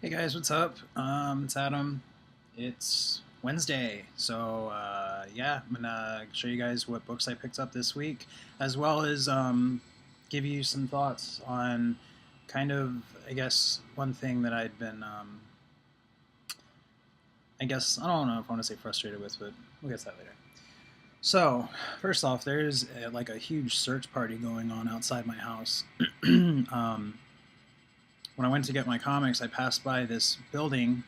Hey guys, what's up? It's Adam. It's Wednesday, so yeah, I'm gonna show you guys what books I picked up this week, as well as give you some thoughts on kind of, I guess, one thing that I'd been, I guess, I don't know if I want to say frustrated with, but we'll get to that later. So, first off, there's like a huge search party going on outside my house. When I went to get my comics, I passed by this building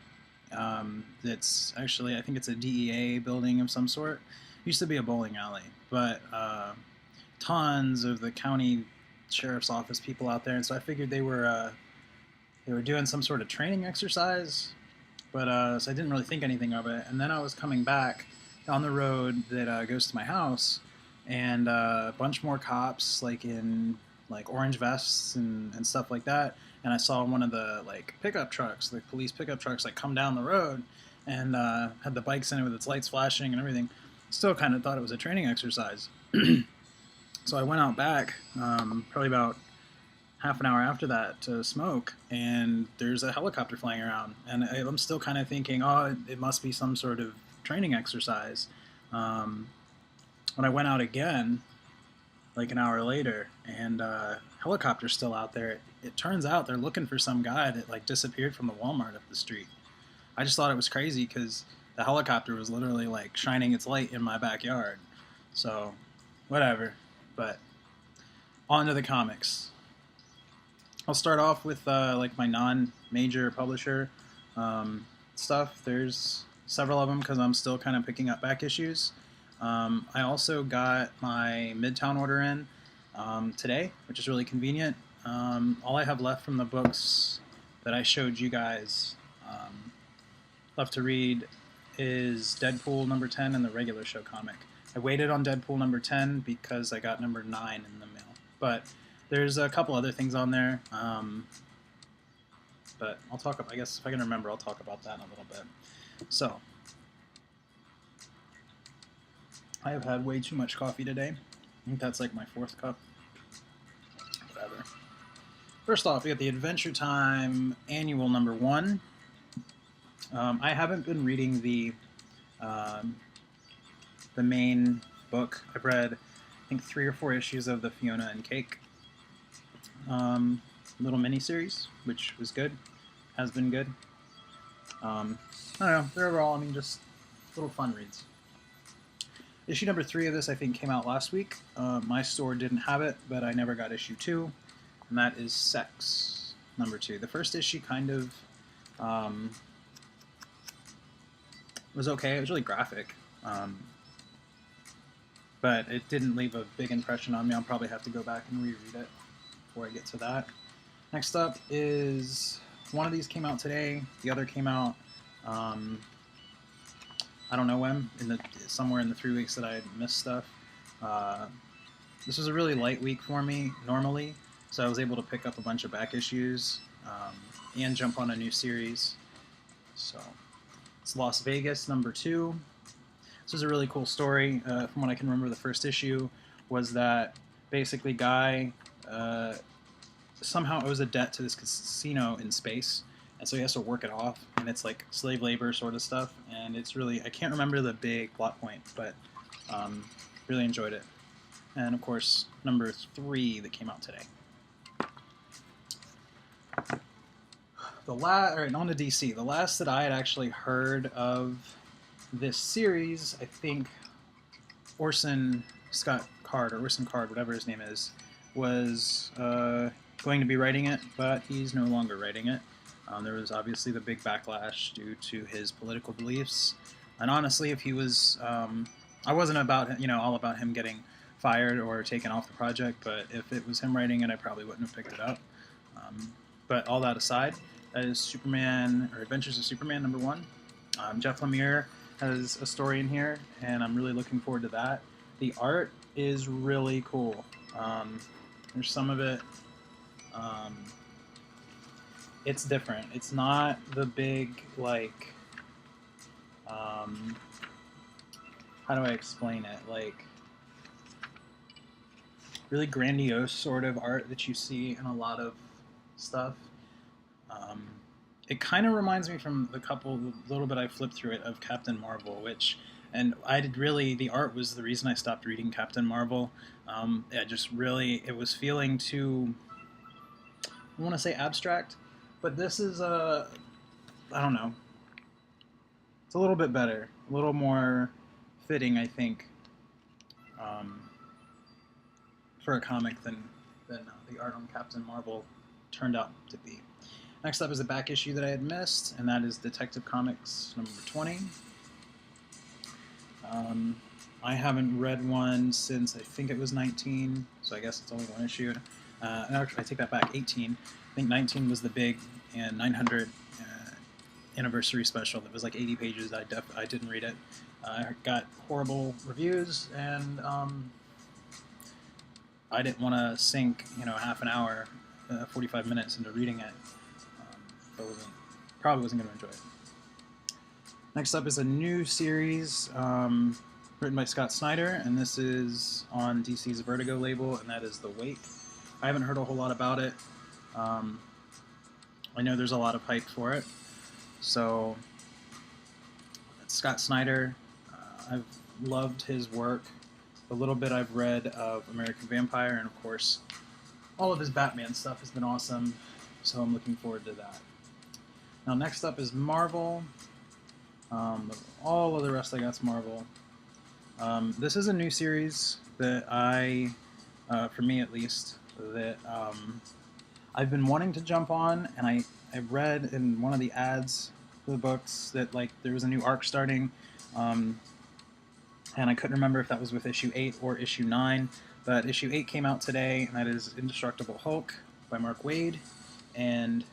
that's actually, I think it's a DEA building of some sort. It used to be a bowling alley, but tons of the county sheriff's office people out there, and so I figured they were doing some sort of training exercise. But so I didn't really think anything of it. And then I was coming back on the road that goes to my house, and a bunch more cops, like in like orange vests and stuff like that. And I saw one of the like pickup trucks, the police pickup trucks, like come down the road, and had the bikes in it with its lights flashing and everything. Still kind of thought it was a training exercise. So I went out back, probably about half an hour after that to smoke, and there's a helicopter flying around, and I'm still kind of thinking, oh, it must be some sort of training exercise. Um, when I went out again, like an hour later, and helicopter's still out there, it turns out they're looking for some guy that like disappeared from the Walmart up the street. I just thought it was crazy because the helicopter was literally like shining its light in my backyard. So, whatever. But on to the comics. I'll start off with like my non-major publisher stuff. There's several of them because I'm still kind of picking up back issues. I also got my Midtown order in today, which is really convenient. All I have left from the books that I showed you guys left to read is Deadpool number 10 and the regular show comic. I waited on Deadpool number 10 because I got number 9 in the mail. But there's a couple other things on there. But I'll talk about, I guess if I can remember, I'll talk about that in a little bit. So, I have had way too much coffee today. I think that's like my 4th cup. Whatever. First off, we got the Adventure Time annual number 1. I haven't been reading the main book. I've read, I think, 3 or 4 issues of the Fiona and Cake little mini-series, which was good. Has been good. I don't know. They're overall, I mean, just little fun reads. Issue number 3 of this, I think, came out last week. My store didn't have it, but I never got issue 2, and that is Sex number 2. The first issue kind of was okay. It was really graphic, but it didn't leave a big impression on me. I'll probably have to go back and reread it before I get to that. Next up is, one of these came out today. The other came out, I don't know when, somewhere in the 3 weeks that I had missed stuff. This was a really light week for me normally, so I was able to pick up a bunch of back issues and jump on a new series. So it's Las Vegas number 2. This was a really cool story. From what I can remember, the first issue was that basically Guy somehow owes a debt to this casino in space, and so he has to work it off, and it's like slave labor sort of stuff, and it's really, I can't remember the big plot point, but really enjoyed it. And of course, number 3 that came out today. Alright, on to DC. The last that I had actually heard of this series, I think Orson Card, whatever his name is, was going to be writing it, but he's no longer writing it. There was obviously the big backlash due to his political beliefs, and honestly, if he was, I wasn't about, all about him getting fired or taken off the project, but if it was him writing it, I probably wouldn't have picked it up. But all that aside, that is Superman, or Adventures of Superman number 1. Jeff Lemire has a story in here, and I'm really looking forward to that. The art is really cool. There's some of it, it's different. It's not the big, like, how do I explain it? Like, really grandiose sort of art that you see in a lot of stuff. it kind of reminds me from the little bit I flipped through it of Captain Marvel, and I did really, the art was the reason I stopped reading Captain Marvel. It was feeling too, I want to say abstract, but this is I don't know, it's a little bit better, a little more fitting, I think, um, for a comic than the art on Captain Marvel turned out to be. Next up is a back issue that I had missed, and that is Detective Comics number 20. I haven't read one since I think it was 19, so I guess it's only one issue. Actually, I take that back, 18. I think 19 was the big and 900 anniversary special that was like 80 pages. I didn't read it. I got horrible reviews, and I didn't want to sink, half an hour, 45 minutes into reading it. Probably wasn't going to enjoy it. Next up is a new series written by Scott Snyder, and this is on DC's Vertigo label, and that is The Wake. I haven't heard a whole lot about it. I know there's a lot of hype for it. So, it's Scott Snyder. I've loved his work. The little bit I've read of American Vampire, and of course, all of his Batman stuff has been awesome, so I'm looking forward to that. Now, next up is Marvel. All of the rest I got's Marvel. This is a new series that for me at least, that I've been wanting to jump on, and I read in one of the ads for the books that there was a new arc starting, and I couldn't remember if that was with issue 8 or issue 9, but issue 8 came out today, and that is Indestructible Hulk by Mark Waid and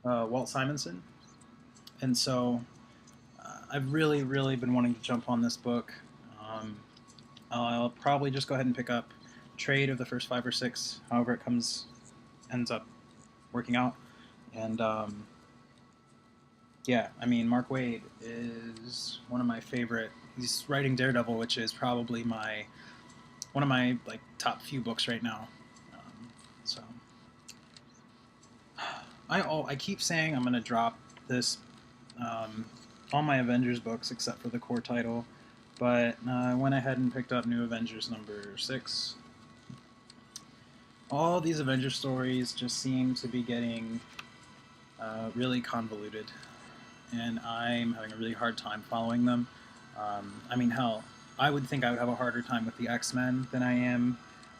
Walt Simonson. And so I've really, really been wanting to jump on this book. I'll probably just go ahead and pick up a trade of the first 5 or 6, however it ends up working out. And yeah, I mean, Mark Waid is one of my favorite. He's writing Daredevil, which is probably one of my top few books right now. So I keep saying I'm going to drop this all my Avengers books except for the core title, but I went ahead and picked up New Avengers number 6. All these Avengers stories just seem to be getting really convoluted, and I'm having a really hard time following them. I mean, hell, I would think I would have a harder time with the X-Men than I am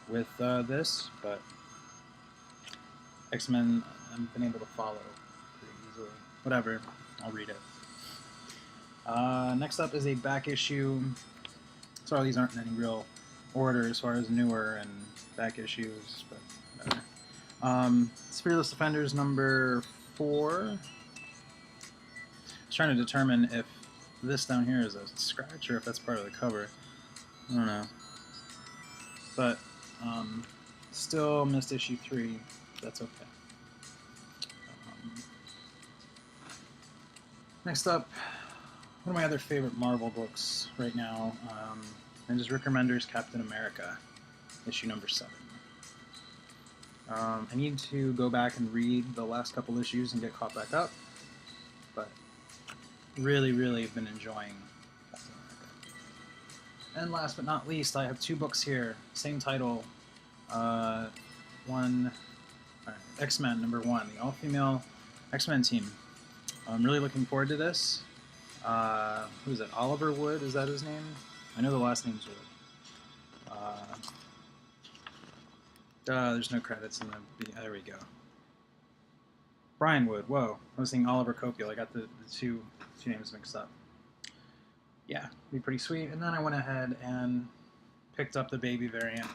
with this, but X-Men I've been able to follow pretty easily. Whatever, I'll read it. Next up is a back issue. Sorry, these aren't in any real order as far as newer and back issues, but whatever. Fearless Defenders number 4. I was trying to determine if this down here is a scratch or if that's part of the cover. I don't know. But still missed issue 3. That's okay. Next up, one of my other favorite Marvel books right now, and is Rick Remender's Captain America, issue number 7. I need to go back and read the last couple issues and get caught back up, but really, really have been enjoying Captain America. And last but not least, I have 2 books here, same title, X-Men number 1, the all-female X-Men team. I'm really looking forward to this. Who is it? Oliver Wood, is that his name? I know the last name's Wood. There's no credits in the... There we go. Brian Wood, whoa. I was thinking Oliver Copiel. I got the two names mixed up. Yeah, be pretty sweet. And then I went ahead and picked up the baby variant.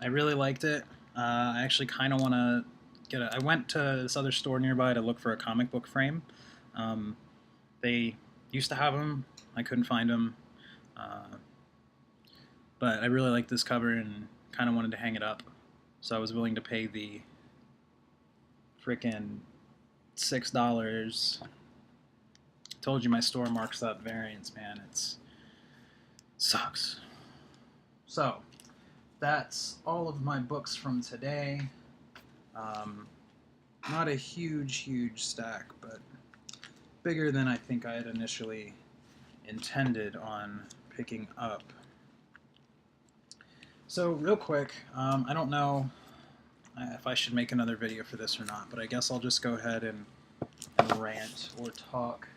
I really liked it. I actually kind of want to get I went to this other store nearby to look for a comic book frame. They used to have them. I couldn't find them. But I really liked this cover and kind of wanted to hang it up. So I was willing to pay the frickin' $6. Told you my store marks up variants, man. It sucks. So that's all of my books from today. Not a huge stack, but bigger than I think I had initially intended on picking up. So real quick, I don't know if I should make another video for this or not, but I guess I'll just go ahead and rant or talk.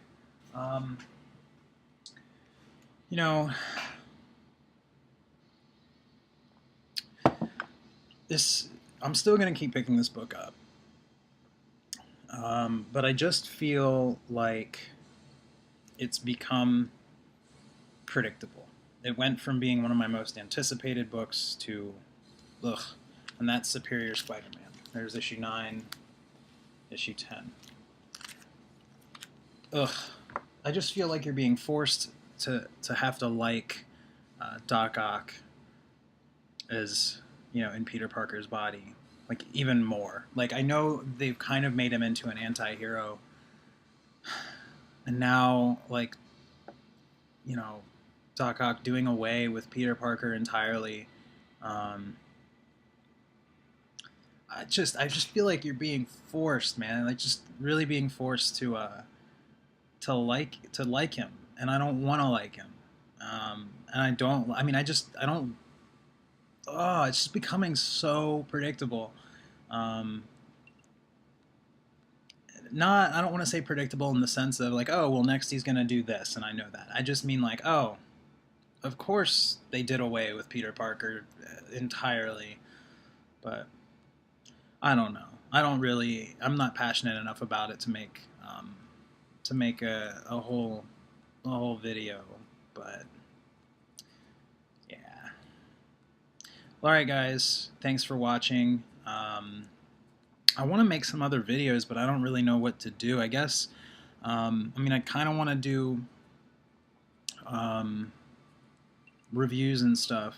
You know, I'm still going to keep picking this book up. But I just feel like it's become predictable. It went from being one of my most anticipated books to, ugh, and that's Superior Spider-Man. There's issue 9, issue 10. Ugh. I just feel like you're being forced to have to like Doc Ock as, you know, in Peter Parker's body. Like, even more. Like, I know they've kind of made him into an anti-hero. And now, like, you know, Doc Ock doing away with Peter Parker entirely. I just feel like you're being forced, man. Like, just really being forced to like him, and I don't want to like him. And I don't. I mean, I don't. Oh, it's just becoming so predictable. Not, I don't want to say predictable in the sense of like, oh, well, next he's gonna do this, and I know that. I just mean like, oh, of course they did away with Peter Parker entirely, but I don't know. I'm not passionate enough about it to make a whole video, but yeah. Alright guys, thanks for watching. I want to make some other videos, but I don't really know what to do. I guess, I mean, I kind of want to do reviews and stuff.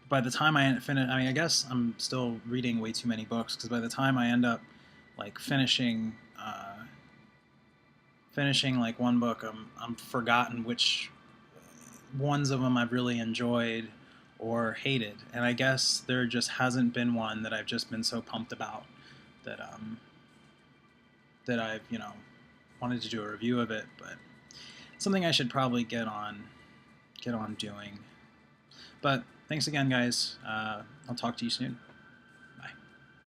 By the time I finish, I mean, I guess I'm still reading way too many books, because by the time I end up like finishing like one book, I'm forgotten which ones of them I've really enjoyed or hated, and I guess there just hasn't been one that I've just been so pumped about that that I've, you know, wanted to do a review of it. But something I should probably get on doing. But thanks again, guys. I'll talk to you soon.